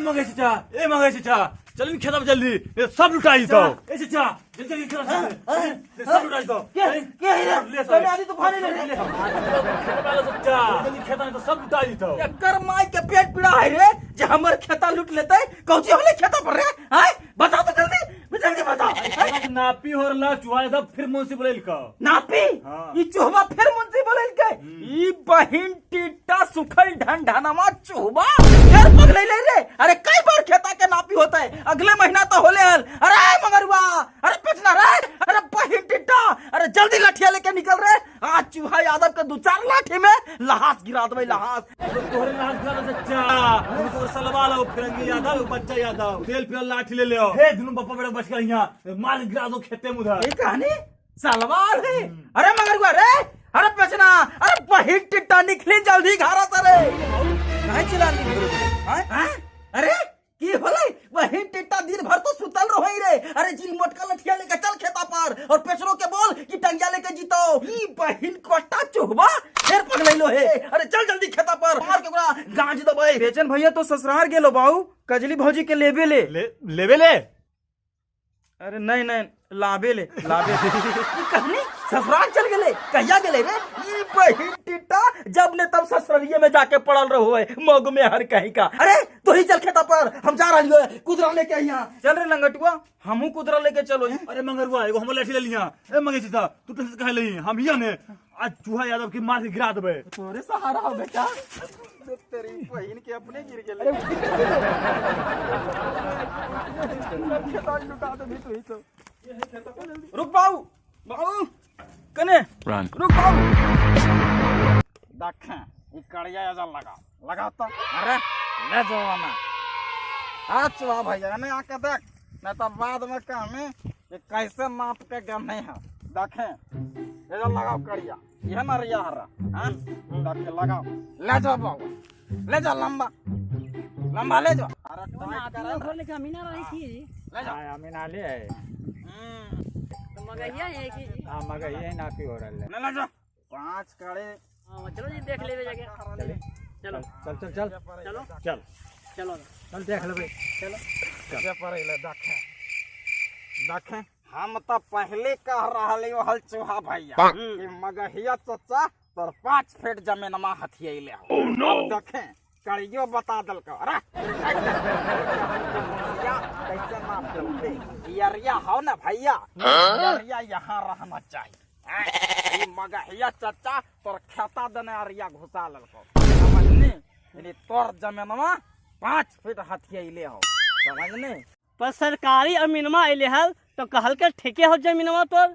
मगे चाचा चल खेत में जल्दी सब लुटाई तो चाचा जल्दी सब लुटाई तो खेत में तो सब लुटाई तो कर माई के पेट पीड़ा है रे जे हमर खेता लूट लेते कौची हमले खेता पर रे हाय बता तो जल्दी बता नापी हो रहा चुहा दब फिर मुंशी बोले का नापी ई चुहवा फिर मुंशी बोले के ई बहिन टीटा सुखल ढंढानामा चुहवा फिर पगले ले रे अरे कई बार खेता के नापी होता है अगले महीना तो होले हल अरे मगरुआ अरे पिछना रे अरे बहिन टीटा अरे जल्दी लाठिया लेके निकल रे आज चुहा यादव के 2-4 लाठी में लहास गिरा दबे लहास तोहरे लहास गिरा चाचा तो सलवा लो फिरंगी यादव बच्चा यादव तेल पियल लाठी ले ले हे दोनों बप्पा बेटा बच गए यहां मार गिरा दो खेते में उधर ये कहानी सलवार है अरे मगरुआ रे अरे पिछना अरे बहिन टीटा निकली जल्दी घारा तरे नहीं चिल्लानी हां अरे की होले बहिन टिट्टा दिन भर तो सुतल रहोई रे अरे जी मोटका लठिया लेके चल खेता पर और पेचरो के बोल कि टंगिया लेके जीतो ई बहिन कोटा चुहबा फिर पगलैलो हे अरे चल जल्दी खेता पर मार के पूरा गांज दबे बेचन भैया तो ससुराल गेलो बाऊ कजली भौजी के लेबे ले अरे नहीं लाबे ले कहानी ससुराल चल गेले कहिया गेले रे ई बहिन टिट्टा जब ने तब ससुरालिये में जाके पड़ल रहो है मग में हर कहीं का अरे तू ही चल खेता पर हम जा रही है कुदरा लेके यहाँ चल रे लंगटुआ हमहू कुदरा लेके चलो अरे मंगरुआ एगो हम लाठी ले लिया ए मंगे चाचा तू टेंशन काहे लई हम हिया ने आज चूहा यादव की मार के गिरा देबे तोरे सहारा हो बेटा तेरी बहिन के अपने गिर गेले खेता लुटा दे भी तू ही तो रुक बाऊ कने रुक बाऊ देखें ये कड़िया याजा लगा तो अरे ले जाओ ना अच्छा भैया ने आके देख न तो बाद में कहमे कि कैसे नाप के गने है देखें ये जो लगाओ कड़िया यह ना रिया हरा हां देखे लगाओ ले जाओ बाबू ले जाओ लंबा ले जाओ अरे घर लेके अमीना रही थी ले जाओ अमीना ले है तो मगैया है कि हां मगैया ही नापी हो रहले ले जाओ 5 कड़े हां चलो जी देख लेवे जगह चलो चल देख लेबे चलो पर ले देखें हम तो पहले कह रहे हल चूहा भैया कि मगहिया चचा तोर 5 फीट जमीन में हथियाइले हो अब देखें कड़ियो बता दल को अरे कैसे नाप दे यरिया हो ना भैया यरिया यहाँ रहना चाहिए ये मगहिया चचा तोर खेता दने अरिया घुसा ललको समझनी यानी तोर जमीन में 5 फीट हथियाइले हो समझनी पर सरकारी अमीनमा अइले हल तो कहल के ठेके हो जमीनवा तोर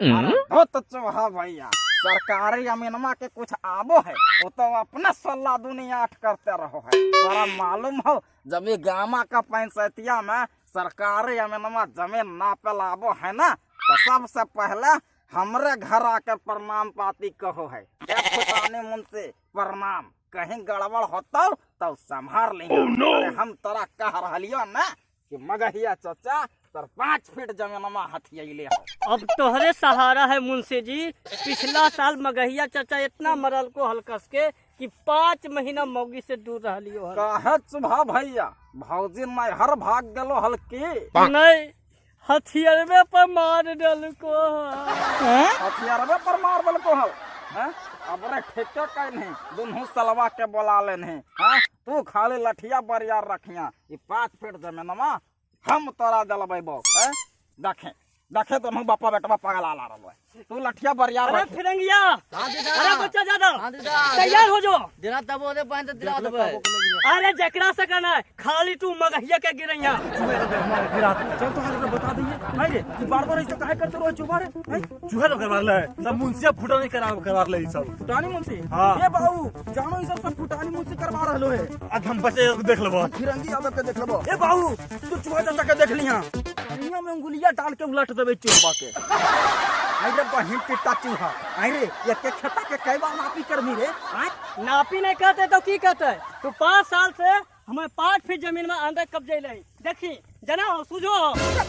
हो तो चूहा भैया सरकारी अमीनमा के कुछ आबो है वो तो अपना सल्ला दुनिया 8 करते रहो है तोरा मालूम हो जब ये गामा का पंचायतिया में सरकारी अमीनमा जमीन नापे लाबो है ना तो सबसे पहले हमरे घर आकर प्रणाम पाती कहो है फुटाने मुंह प्रणाम कहीं गड़बड़ होता तो संभार लेंगे हम तोरा कह रहियो ना कि मगहिया चचा तर 5 फीट जमीन में हथियाइले हो अब तोहरे सहारा है मुंशी जी पिछला साल मगहिया चाचा इतना मरल को हलकस के कि 5 महीना मौगी से दूर रहलियो हल कहे चुभा भैया भौजी नहीं हर भाग गेलो हल्की नहीं हथियारवे पर मार डल को हथियारवे पर मार बल को हल अब रे ठेके कहीं नहीं दुनू सलवा के बोला ले नहीं तू खाली लठिया बरियार रखिया ये 5 फीट जमीन में हम तोरा दलबै बो देखे तो हम बापा बेटवा पागल आला रहो तू लठिया बरियार अरे फिरंगिया अरे बच्चा ज्यादा तैयार हो जो देना तब ओदे पानी तो दिला देबे अरे जकरा से कहना है खाली तू मगहिया के गिरैया चल तो हमरा बता दइए भाई रे तू बार-बार ऐसे काहे करते रहो चुहा रे चूहा तो करवा ले सब मुंशिया फुटा नहीं करवा ले सब फुटानी मुंशी हाँ। ए बाबू जानो ई सब फुटानी मुंशी करवा रहलो है आज हम बच्चे देख लेबो फिरंगी यादव के देख लेबो ए बाबू तू चूहा चाचा के देख लिया दुनिया में उंगलियां डाल के उलट देबे चुहबा के आई रे बहिन टिट्टा चूहा आई रे ये के खेता के कई बार नापी करमी रे नापी नहीं कहते तो की कहते तू 5 साल से हमें 5 फीट जमीन में अंदर कब्जे ले देखी जना हो सुझो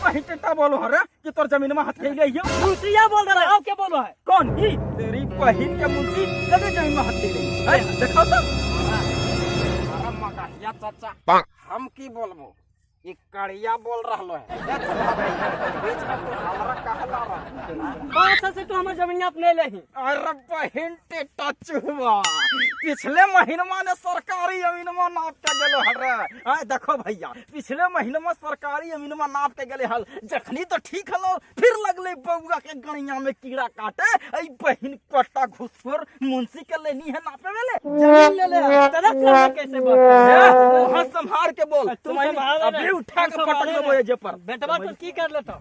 बहिन टिट्टा बोलो हरे कि तोर जमीन में हाथ खेले हियो दूसरिया बोल रहा है अब क्या बोलो है कौन ही तेरी बहिन के मुंशी कदे जमीन में हाथ खेले है देखो तो अरे भैया चाचा हम की बोलबो ये कड़िया बोल रहा है बीच में तू हमरा कहला रहा 5 साल से तो हमारे जमीन अपने ले ही। अरे बहिन टेटा चुहवा पिछले महीनमा ने सरकारी जमीनमा नाप के गेलो हरे हां देखो भैया पिछले महीनमा सरकारी जमीनमा नाप के गेले हल जखनी तो ठीक हलो फिर लगले बउआ के गणिया में कीड़ा काटे आई बहिन पट्टा घुसखोर मुंशी के लेनी है नापे वाले जमीन ले ले तेरा क्या कैसे बात है? वहां संभाल के बोल तू संभाल अभी उठा के पटक देबो ये जे पर बेटवा तो की कर लेतो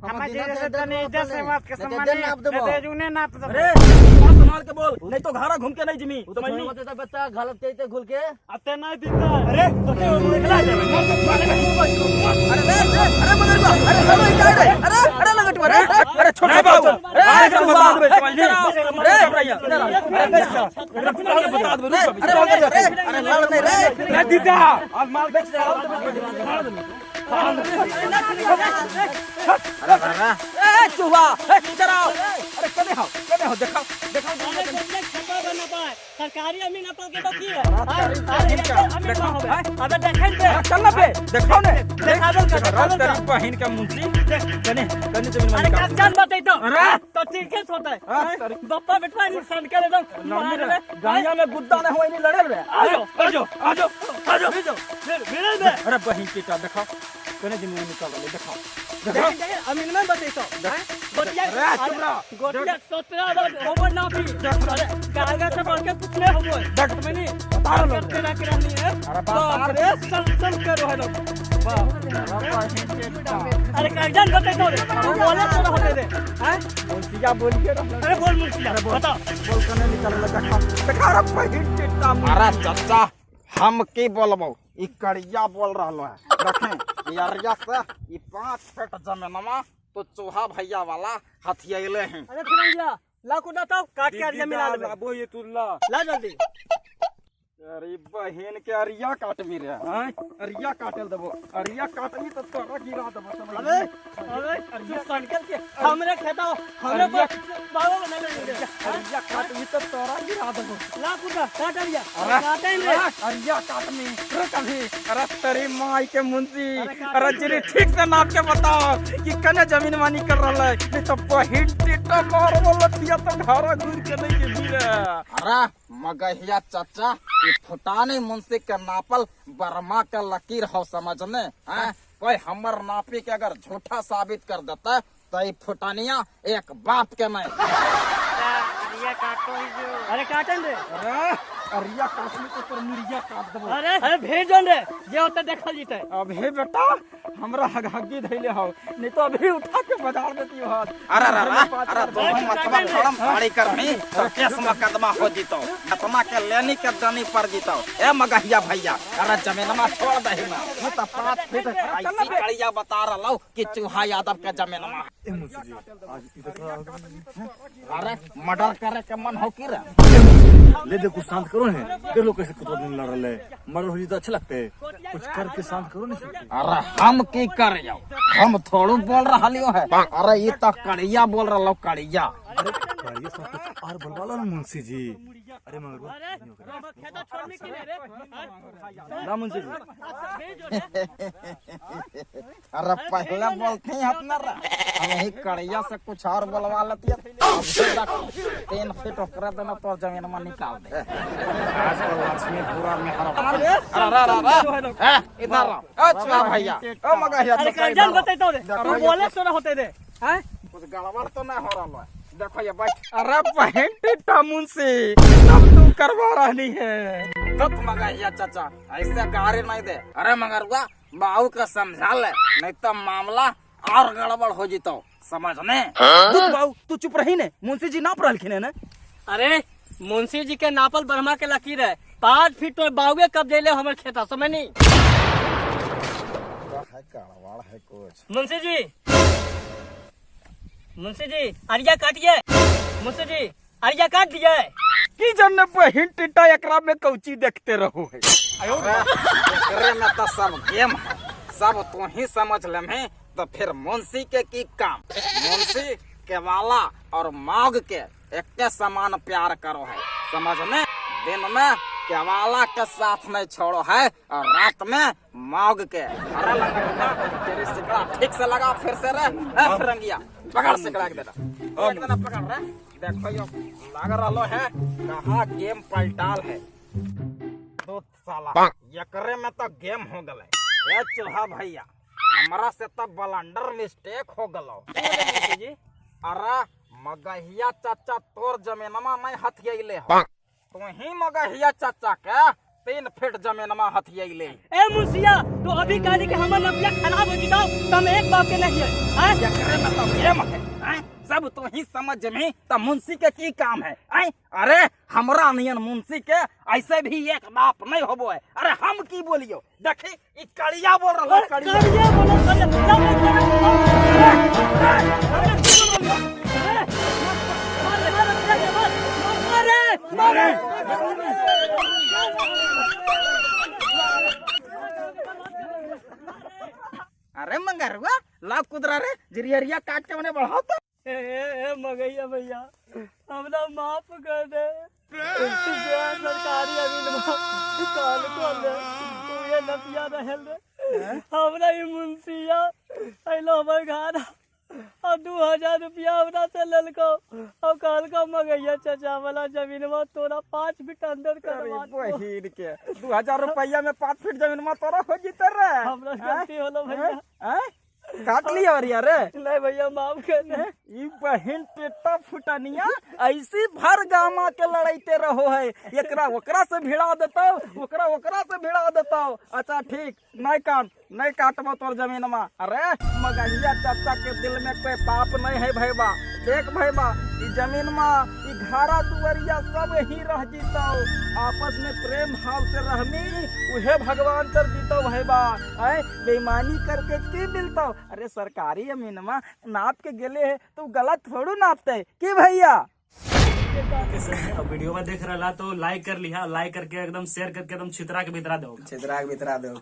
हम जैसे तने इज्जत से बात के सम्मान दे जुने नाप दे। अरे वहां संभाल के बोल नहीं तो घरा घूम के नहीं जमी समझ ली बता बच्चा गलत कहते घुल के अते नहीं दिखता। अरे तो क्या निकला अरे मगर अरे हेलो इधर अरे अरे लगट अरे अरे छोटा बाबू अरे बता दे समझ ली अरे भैया अरे बता दे अरे लड़ नहीं रे दीदा आज माल बेच अरे बाबा ए चुहा ए चराओ अरे कने हो दिखाओ सरकारी अमीन अपन के तो की है अबे देखें दे चल ना पे दिखाओ ने देखावल कर बहन का मुंशी कने जमीन अरे मालिक जान बताई तो अरे तो ठीक है होता है बप्पा बेटवा नुकसान कर एकदम गाड़िया में गुद्दा न होई नहीं लड़ल रे आजो मेरे में अरे बहन की का दिखाओ कने जमीन निकाल ले दिखाओ अमीन में बताई तो बतिया अरे चुप रहो गोटिया 17 ओवर ना भी अरे गागा से बढ़ के कुछ नहीं होबो डॉक्टर में नहीं बता लो तेरा के रहनी है अरे बाप अरे चल करो है लोग अरे कागजान बताई तो वो बोले तो होते दे हैं मुंशिया बोल के अरे बोल मुंशिया बता बोल कने निकाल ले दिखा रे बहन टिट्टा अरे चाचा हम की बोलबो ई कड़िया बोल रहलो है रखें यारिया से ई 5 फीट जमीनमा तो चूहा भैया वाला हथियाइले हैं अरे फिरंगिया ला को बताओ काट के अरिया मिला ले बाबू ये तुल्ला ला जल्दी अरे बहन के अरिया काटबी रे हां अरिया काटल देबो अरिया काटबी तो तोरा गिरा देबो समझ अरे तू संकल के हमरे खेता हमरे बाबा बना ले अरिया काटबी तो तोरा गिरा देबो ला कुदा काट अरिया अरे काटे रे अरिया काटनी रे कभी अरे तेरी माई के मुंशी अरे जरी ठीक से नाप के बताओ कि कने जमीन मानी कर रहल है नहीं तो बहन टिट्टा मार बोलतिया तो घरा घूर के नहीं के गिरे अरे मगहिया चाचा ये फुटानी मुंशी के नापल बर्मा के लकीर हो समझने हैं कोई हमर नापी के अगर झूठा साबित कर देता तो ये फुटानिया एक बाप के नहीं अरिया काटो ही जो अरे काटन रे अरे अरिया काटनी तो पर मुरिया काट देबो अरे भेजन रे जे होता देखल जीते अबे बेटा हमरा हगहगी धैले हो नहीं तो अभी उठा के बाजार देती हो अरे दो मतवा फड़म फाड़ी करनी तो केस मुकदमा हो जीतो मतमा के लेनी के दनी पर जीतो ए मगहिया भैया अरे जमीनमा छोड़ दही ना नहीं तो 5 फीट ऐसी कड़िया बता रहलो कि चूहा यादव के जमीनमा ए मुंशी जी आज इधर अरे मर्डर करे के मन हो की रे ले दे कुछ शांत करो ने देख लो कैसे कुत्ता दिन लड़ रहे मर्डर हो जी तो अच्छा लगता है कुछ करके शांत करो ने अरे हम की कर जाओ हम थोड़ू बोल रहा है अरे ये तो कड़िया बोल रहा कड़िया ये सब कुछ और बोलवा लो ना मुंशी जी अरे मगर अरे खेता छोड़ने के लिए रे ना मुंशी जी अरे पहले बोलते हैं अपना हम कड़िया से कुछ और बोलवा लेती है 3 फीट ओकरा देना तो जमीन में निकाल दे आजकल लक्ष्मी पूरा में अरे इधर अच्छा भैया ओ मगहिया अरे कागजान बताई तो रे तू बोले सो होते दे हैं कुछ गड़बड़ तो नहीं हो रहा है देखो ये बैठ अरे बहन टिट्टा मुंशी सब तू करवा रही है तब मगहिया चाचा ऐसे गाड़ी नहीं दे अरे मगरुआ बाबू का समझा ले नहीं तो मामला और गड़बड़ हो जीतो समझने बाबू तू चुप रही ने मुंशी जी नाप रहलखिन है ना अरे मुंशी जी के नापल ब्रह्मा के लकीर है 5 फीट तो बाउगे कब दे ले हमर खेता समझ नहीं है कुछ मुंशी जी अरिया काटिए मुंशी जी अरिया काट दिए की जन बहन टिट्टा एकरा में कौची देखते रहो है एकरे में तो सब गेम है सब तू ही समझ ले में तो फिर मुंशी के की काम मुंशी के वाला और माग के एक समान प्यार करो है समझने दिन में केवाला के साथ नहीं छोड़ो है और रात में मौग के। अरे लंगड़ुआ, तेरी सिकड़ा ठीक से लगा फिर से रे। ए फिरंगिया, पकड़ सिकड़ा के देना, एक देना पकड़ रे। देखो यो लग रहा है कहाँ गेम पलटाल है। दो साला एकरे में तो गेम हो गए। ए चूहा भैया, हमरा से तो ब्लंडर मिस्टेक हो गलो जी। अरे मगहिया चाचा तोर जमीनमा नहीं हथियले हो, तू ही मगहिया चाचा के 3 फीट जमीनमा हथियले। ए मुंशिया, तो अभी कहली कि हमर नबिया खराब हो जिताओ, तुम एक बाप के नहीं है। एकरे में तो गेम है, सब तो ही समझ में। तो मुंशी के की काम है? अरे हमरा नियन मुंशी के ऐसे भी एक बाप नहीं होबो है। अरे हम की बोलियो, देखी ई कड़िया बोल रहा है, कड़िया करिए बोलो करिए। अरे मंगरुआ ला कुदरा रे, जिरियरिया काट के उन्हें बढ़ाओ तो। ए मगैया भैया, हमरा माफ कर दे। सरकारी अमीन काल को दे, तू ये नपिया रहल रे। हमरा ये मुंशिया अइलो हमर घर और 2000 रुपया हमरा से ललको और कहल को मगैया चाचा वाला जमीन में तोरा 5 फीट अंदर करवा दो। बहिन के 2000 रुपया में 5 फीट जमीन में तोरा हो जीते रे। हमरा गलती होलो भैया, काट लिया और यार नहीं भैया माफ कर दे। ई बहिन टेटा फुटानिया ऐसी भर गामा के लड़ाईते रहो है। एकरा ओकरा से भिड़ा देता, ओकरा ओकरा से भिड़ा देता। अच्छा ठीक, नहीं काटबो तोर जमीन में। अरे मगहिया चाचा के दिल में कोई पाप नहीं है भैबा। देख भैबा, ई जमीन में ई घारा दुवरिया सब ही रह जीतो, आपस में प्रेम भाव से रहमी, उहे भगवान कर जीतो भैबा। बेईमानी करके की मिलता? अरे सरकारी जमीन में नाप के गेले है तो गलत थोड़ू नापते कि भैया। अब वीडियो में देख रहा तो लाइक कर लिया, लाइक करके एकदम शेयर करके एकदम छितरा के भितरा दो, छितरा के भितरा दो।